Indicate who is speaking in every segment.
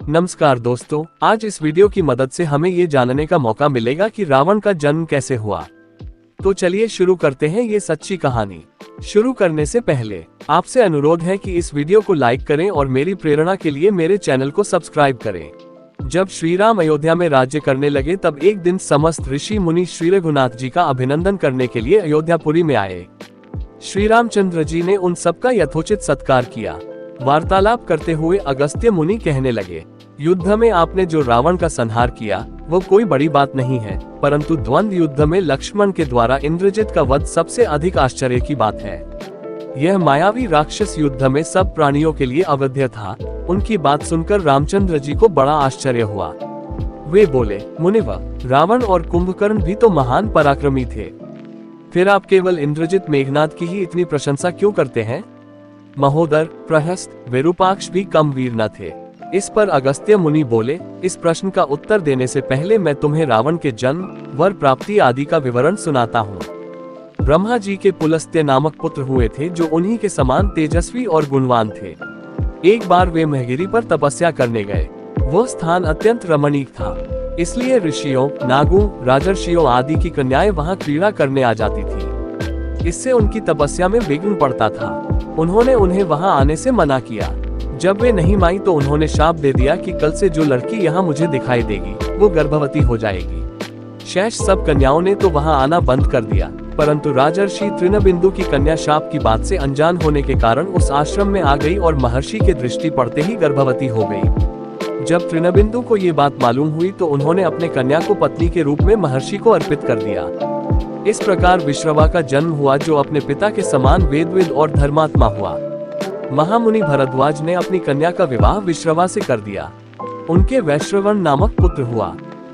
Speaker 1: नमस्कार दोस्तों, आज इस वीडियो की मदद से हमें ये जानने का मौका मिलेगा कि रावण का जन्म कैसे हुआ। तो चलिए शुरू करते हैं ये सच्ची कहानी। शुरू करने से पहले आपसे अनुरोध है कि इस वीडियो को लाइक करें और मेरी प्रेरणा के लिए मेरे चैनल को सब्सक्राइब करें। जब श्री राम अयोध्या में राज्य करने लगे तब एक दिन समस्त ऋषि मुनि श्री रघुनाथ जी का अभिनंदन करने के लिए अयोध्यापुरी में आए। श्री रामचंद्र जी ने उन सबका यथोचित सत्कार किया। वार्तालाप करते हुए अगस्त्य मुनि कहने लगे, युद्ध में आपने जो रावण का संहार किया वो कोई बड़ी बात नहीं है, परंतु द्वंद्व युद्ध में लक्ष्मण के द्वारा इंद्रजित का वध सबसे अधिक आश्चर्य की बात है। यह मायावी राक्षस युद्ध में सब प्राणियों के लिए अवध्य था। उनकी बात सुनकर रामचंद्र जी को बड़ा आश्चर्य हुआ। वे बोले, मुनिवर, रावण और कुंभकर्ण भी तो महान पराक्रमी थे, फिर आप केवल इंद्रजित मेघनाद की ही इतनी प्रशंसा क्यों करते हैं? महोदर, प्रहस्त, विरूपाक्ष भी कम वीर न थे। इस पर अगस्त्य मुनि बोले, इस प्रश्न का उत्तर देने से पहले मैं तुम्हें रावण के जन्म, वर प्राप्ति आदि का विवरण सुनाता हूँ। ब्रह्मा जी के पुलस्त्य नामक पुत्र हुए थे जो उन्हीं के समान तेजस्वी और गुणवान थे। एक बार वे महगिरी पर तपस्या करने गए। वह स्थान अत्यंत रमणीक था, इसलिए ऋषियों, नागों, राजर्षियों आदि की कन्याएं वहां क्रीड़ा करने आ जाती थी। इससे उनकी तपस्या में विघ्न पड़ता था। उन्होंने उन्हें वहां आने से मना किया। जब वे नहीं मानी तो उन्होंने शाप दे दिया कि कल से जो लड़की यहाँ मुझे दिखाई देगी वो गर्भवती हो जाएगी। शेष सब कन्याओं ने तो वहां आना बंद कर दिया, परंतु राजर्षि तृणबिंदु की कन्या शाप की बात से अनजान होने के कारण उस आश्रम में आ गई और महर्षि के दृष्टि पड़ते ही गर्भवती हो गई। जब तृणबिंदु को ये बात मालूम हुई तो उन्होंने अपने कन्या को पत्नी के रूप में महर्षि को अर्पित कर दिया। इस प्रकार विश्रवा का जन्म हुआ जो अपने पिता के समान वेदविद और धर्मात्मा हुआ। महामुनि भरद्वाज ने अपनी कन्या का विवाह विश्रवा से कर दिया। उनके वैश्रवण नामक पुत्र हुआ।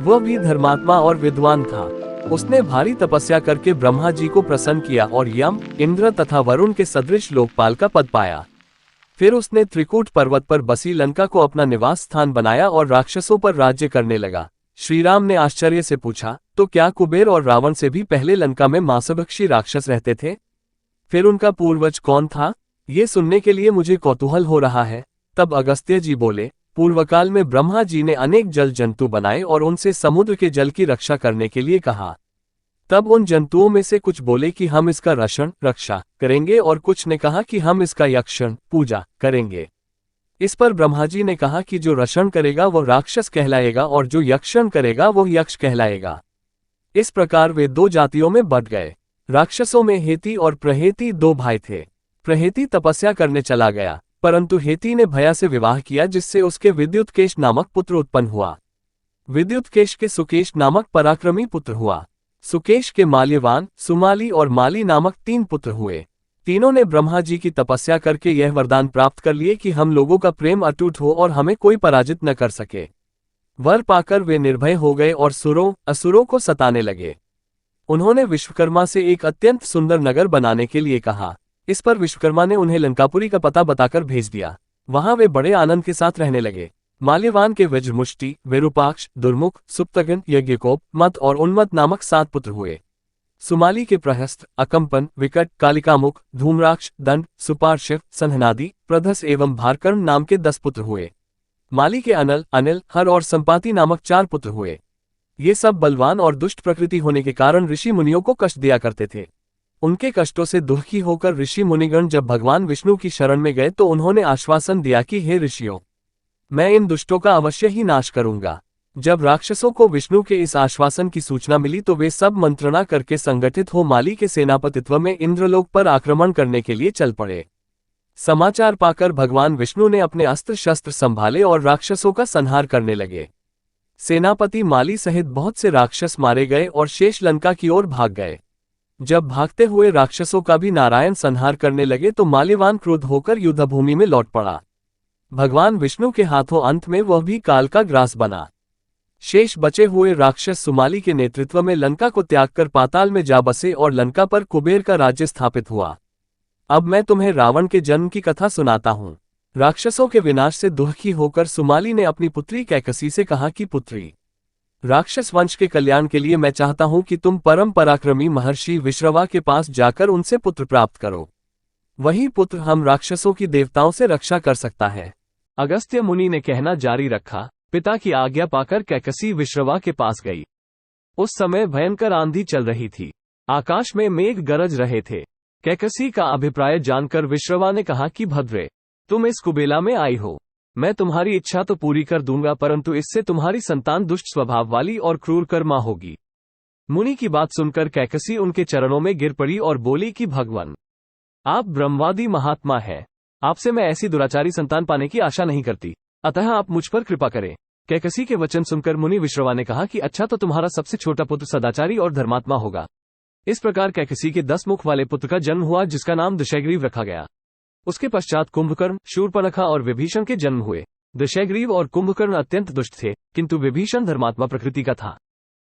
Speaker 1: वह भी धर्मात्मा और विद्वान था। उसने भारी तपस्या करके ब्रह्मा जी को प्रसन्न किया और यम, इंद्र तथा वरुण के सदृश लोकपाल का पद पाया। फिर उसने त्रिकूट पर्वत पर बसी लंका को अपना निवास स्थान बनाया और राक्षसों पर राज्य करने लगा। श्री राम ने आश्चर्य से पूछा, तो क्या कुबेर और रावण से भी पहले लंका में मांसभक्षी राक्षस रहते थे? फिर उनका पूर्वज कौन था? ये सुनने के लिए मुझे कौतूहल हो रहा है। तब अगस्त्य जी बोले, पूर्वकाल में ब्रह्मा जी ने अनेक जल जंतु बनाए और उनसे समुद्र के जल की रक्षा करने के लिए कहा। तब उन जंतुओं में से कुछ बोले कि हम इसका रक्षा करेंगे और कुछ ने कहा कि हम इसका यक्षण, पूजा करेंगे। इस पर ब्रह्मा जी ने कहा कि जो रक्षण करेगा वो राक्षस कहलाएगा और जो यक्षण करेगा वो यक्ष कहलाएगा। इस प्रकार वे दो जातियों में बंट गए। राक्षसों में हेती और प्रहेती दो भाई थे। प्रहेती तपस्या करने चला गया, परंतु हेती ने भया से विवाह किया जिससे उसके विद्युतकेश नामक पुत्र उत्पन्न हुआ। विद्युतकेश के सुकेश नामक पराक्रमी पुत्र हुआ। सुकेश के माल्यवान, सुमाली और माली नामक 3 पुत्र हुए। तीनों ने ब्रह्मा जी की तपस्या करके यह वरदान प्राप्त कर लिए कि हम लोगों का प्रेम अटूट हो और हमें कोई पराजित न कर सके। वर पाकर वे निर्भय हो गए और सुरों, असुरों को सताने लगे। उन्होंने विश्वकर्मा से एक अत्यंत सुंदर नगर बनाने के लिए कहा। इस पर विश्वकर्मा ने उन्हें लंकापुरी का पता बताकर भेज दिया। वहां वे बड़े आनंद के साथ रहने लगे। माल्यवान के वज्रमुष्टि, विरूपाक्ष, दुर्मुख, सुप्तगन, यज्ञकोप, मत और उन्मत नामक 7 पुत्र हुए। सुमाली के प्रहस्त, अकंपन, विकट, कालिकामुख, धूम्राक्ष, दंड, सुपार्शिव, संहनादि, प्रधस एवं भारकर्ण नाम के 10 पुत्र हुए। माली के अनल, अनिल, हर और संपाति नामक 4 पुत्र हुए। ये सब बलवान और दुष्ट प्रकृति होने के कारण ऋषि मुनियों को कष्ट दिया करते थे। उनके कष्टों से दुखी होकर ऋषि मुनिगण जब भगवान विष्णु की शरण में गए तो उन्होंने आश्वासन दिया कि हे ऋषियों, मैं इन दुष्टों का अवश्य ही नाश करूंगा। जब राक्षसों को विष्णु के इस आश्वासन की सूचना मिली तो वे सब मंत्रणा करके संगठित हो माली के सेनापतित्व में इंद्रलोक पर आक्रमण करने के लिए चल पड़े। समाचार पाकर भगवान विष्णु ने अपने अस्त्र शस्त्र संभाले और राक्षसों का संहार करने लगे। सेनापति माली सहित बहुत से राक्षस मारे गए और शेष लंका की ओर भाग गए। जब भागते हुए राक्षसों का भी नारायण संहार करने लगे तो माल्यवान क्रुद्ध होकर युद्धभूमि में लौट पड़ा। भगवान विष्णु के हाथों अंत में वह भी काल का ग्रास बना। शेष बचे हुए राक्षस सुमाली के नेतृत्व में लंका को त्याग कर पाताल में जा बसे और लंका पर कुबेर का राज्य स्थापित हुआ। अब मैं तुम्हें रावण के जन्म की कथा सुनाता हूँ। राक्षसों के विनाश से दुखी होकर सुमाली ने अपनी पुत्री कैकसी से कहा कि पुत्री, राक्षस वंश के कल्याण के लिए मैं चाहता हूं कि तुम परम पराक्रमी महर्षि विश्रवा के पास जाकर उनसे पुत्र प्राप्त करो। वही पुत्र हम राक्षसों की देवताओं से रक्षा कर सकता है। अगस्त्य मुनि ने कहना जारी रखा। पिता की आज्ञा पाकर कैकसी विश्रवा के पास गई। उस समय भयंकर आंधी चल रही थी। आकाश में मेघ गरज रहे थे। कैकसी का अभिप्राय जानकर विश्रवा ने कहा कि भद्रे, तुम इस कुबेला में आई हो। मैं तुम्हारी इच्छा तो पूरी कर दूंगा, परंतु इससे तुम्हारी संतान दुष्ट स्वभाव वाली और क्रूर कर्मा होगी। मुनि की बात सुनकर कैकसी उनके चरणों में गिर पड़ी और बोली कि भगवान, आप ब्रह्मवादी महात्मा हैं। आपसे मैं ऐसी दुराचारी संतान पाने की आशा नहीं करती, अतः आप मुझ पर कृपा करें। कैकसी के वचन सुनकर मुनि विश्रवा ने कहा कि अच्छा, तो तुम्हारा सबसे छोटा पुत्र सदाचारी और धर्मात्मा होगा। इस प्रकार कैकसी के 10 मुख वाले पुत्र का जन्म हुआ, जिसका नाम दशग्रीव रखा गया। उसके पश्चात कुंभकर्ण, शूर्पणखा और विभीषण के जन्म हुए। दशग्रीव और कुंभकर्ण अत्यंत दुष्ट थे, किंतु विभीषण धर्मात्मा प्रकृति का था।